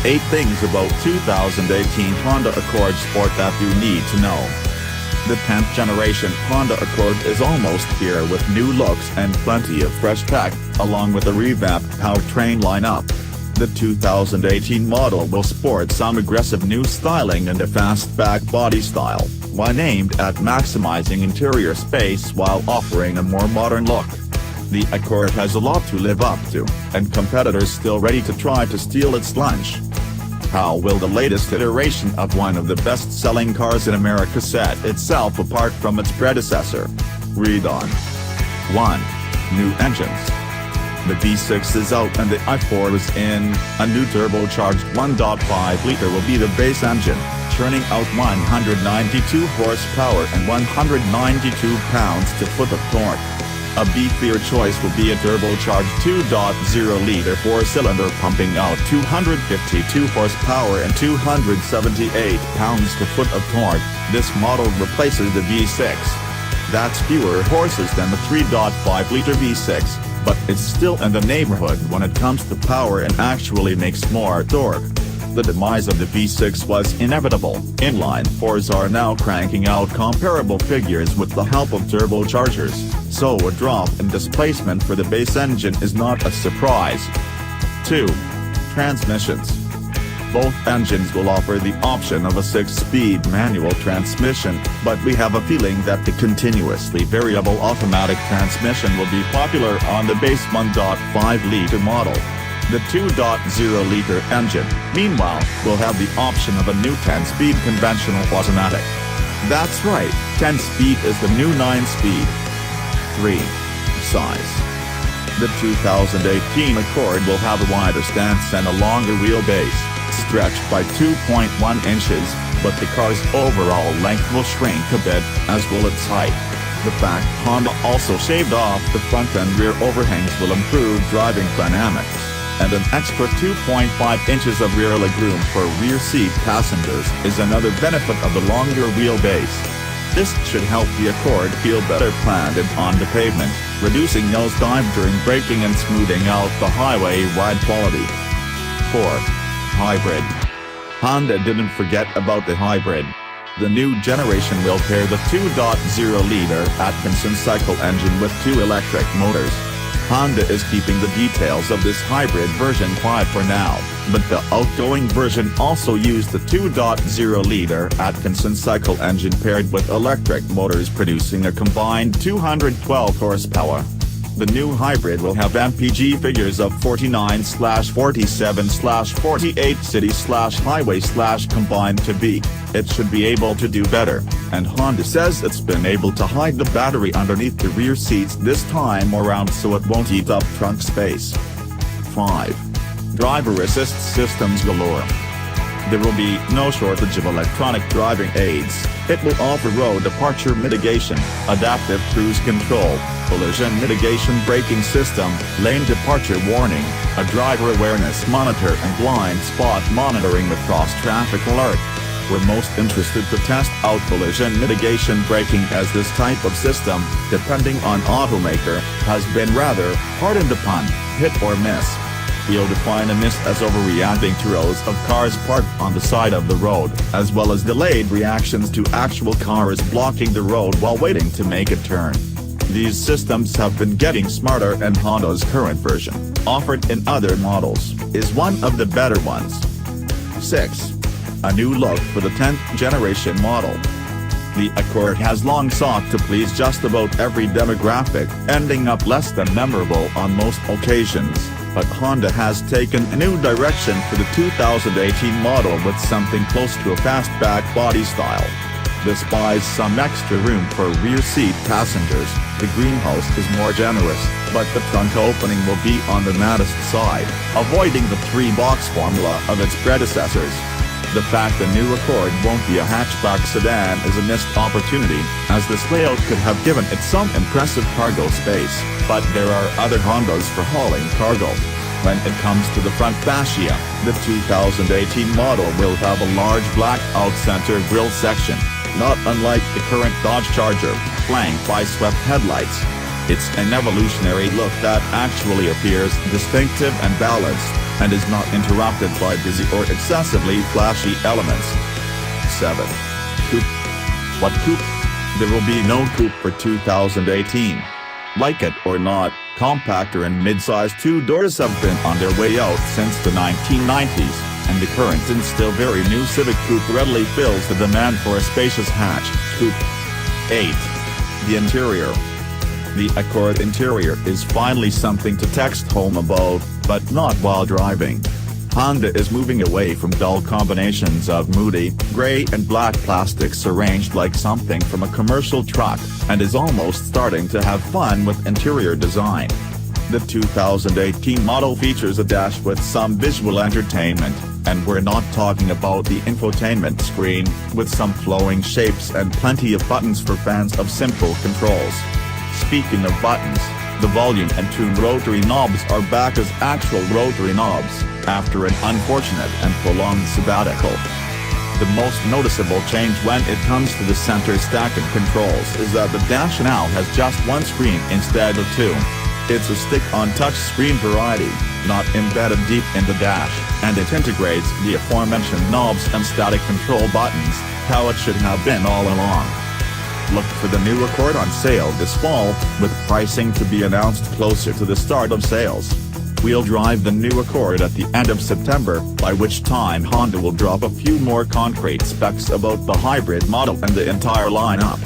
8 things about 2018 Honda Accord Sport that you need to know. The 10th generation Honda Accord is almost here with new looks and plenty of fresh tech, along with a revamped powertrain lineup. The 2018 model will sport some aggressive new styling and a fastback body style, while aimed at maximizing interior space while offering a more modern look. The Accord has a lot to live up to, and competitors still ready to try to steal its lunch. How will the latest iteration of one of the best-selling cars in America set itself apart from its predecessor? Read on. 1. New engines. The V6 is out and the i4 is in. A new turbocharged 1.5-liter will be the base engine, churning out 192 horsepower and 192 pounds-to-foot of torque. A beefier choice will be a turbocharged 2.0-liter 4-cylinder pumping out 252 horsepower and 278 pounds-to-foot of torque. This model replaces the V6. That's fewer horses than the 3.5-liter V6, but it's still in the neighborhood when it comes to power and actually makes more torque. The demise of the V6 was inevitable. Inline 4s are now cranking out comparable figures with the help of turbochargers, so a drop in displacement for the base engine is not a surprise. 2. Transmissions. Both engines will offer the option of a 6-speed manual transmission, but we have a feeling that the continuously variable automatic transmission will be popular on the base 1.5-liter model. The 2.0-liter engine, meanwhile, will have the option of a new 10-speed conventional automatic. That's right, 10-speed is the new 9-speed. 3. Size. The 2018 Accord will have a wider stance and a longer wheelbase, stretched by 2.1 inches, but the car's overall length will shrink a bit, as will its height. The fact Honda also shaved off the front and rear overhangs will improve driving dynamics, and an extra 2.5 inches of rear legroom for rear seat passengers is another benefit of the longer wheelbase. This should help the Accord feel better planned and on the pavement, reducing nosedive during braking and smoothing out the highway ride quality. 4. Hybrid. Honda didn't forget about the hybrid. The new generation will pair the 2.0-liter Atkinson cycle engine with 2 electric motors. Honda is keeping the details of this hybrid version quiet for now, but the outgoing version also used the 2.0-liter Atkinson cycle engine paired with electric motors producing a combined 212 horsepower. The new hybrid will have MPG figures of 49/47/48 city/highway/combined to beat. It should be able to do better, and Honda says it's been able to hide the battery underneath the rear seats this time around so it won't eat up trunk space. 5. Driver assist systems galore. There will be no shortage of electronic driving aids. It will offer road departure mitigation, adaptive cruise control, collision mitigation braking system, lane departure warning, a driver awareness monitor and blind spot monitoring with cross-traffic alert. We're most interested to test out collision mitigation braking as this type of system, depending on automaker, has been rather, pardon the pun, hit or miss. We'll define a miss as overreacting to rows of cars parked on the side of the road, as well as delayed reactions to actual cars blocking the road while waiting to make a turn. These systems have been getting smarter, and Honda's current version, offered in other models, is one of the better ones. 6. A new look for the 10th generation model. The Accord has long sought to please just about every demographic, ending up less than memorable on most occasions, but Honda has taken a new direction for the 2018 model with something close to a fastback body style. This buys some extra room for rear seat passengers. The greenhouse is more generous, but the trunk opening will be on the maddest side, avoiding the 3-box formula of its predecessors. The fact the new Accord won't be a hatchback sedan is a missed opportunity, as this layout could have given it some impressive cargo space, but there are other Hondas for hauling cargo. When it comes to the front fascia, the 2018 model will have a large black-out center grille section, not unlike the current Dodge Charger, flanked by swept headlights. It's an evolutionary look that actually appears distinctive and balanced, and is not interrupted by busy or excessively flashy elements. 7. Coupe. What coupe? There will be no coupe for 2018. Like it or not, compactor and mid-size two-doors have been on their way out since the 1990s, and the current and still very new Civic Coupe readily fills the demand for a spacious hatch coupe. 8. The interior. The Accord interior is finally something to text home about, but not while driving. Honda is moving away from dull combinations of moody, gray and black plastics arranged like something from a commercial truck, and is almost starting to have fun with interior design. The 2018 model features a dash with some visual entertainment, and we're not talking about the infotainment screen, with some flowing shapes and plenty of buttons for fans of simple controls. Speaking of buttons, the volume and tune rotary knobs are back as actual rotary knobs, after an unfortunate and prolonged sabbatical. The most noticeable change when it comes to the center stack of controls is that the dash now has just one screen instead of two. It's a stick-on touchscreen variety, not embedded deep in the dash, and it integrates the aforementioned knobs and static control buttons, how it should have been all along. Look for the new Accord on sale this fall, with pricing to be announced closer to the start of sales. We'll drive the new Accord at the end of September, by which time Honda will drop a few more concrete specs about the hybrid model and the entire lineup.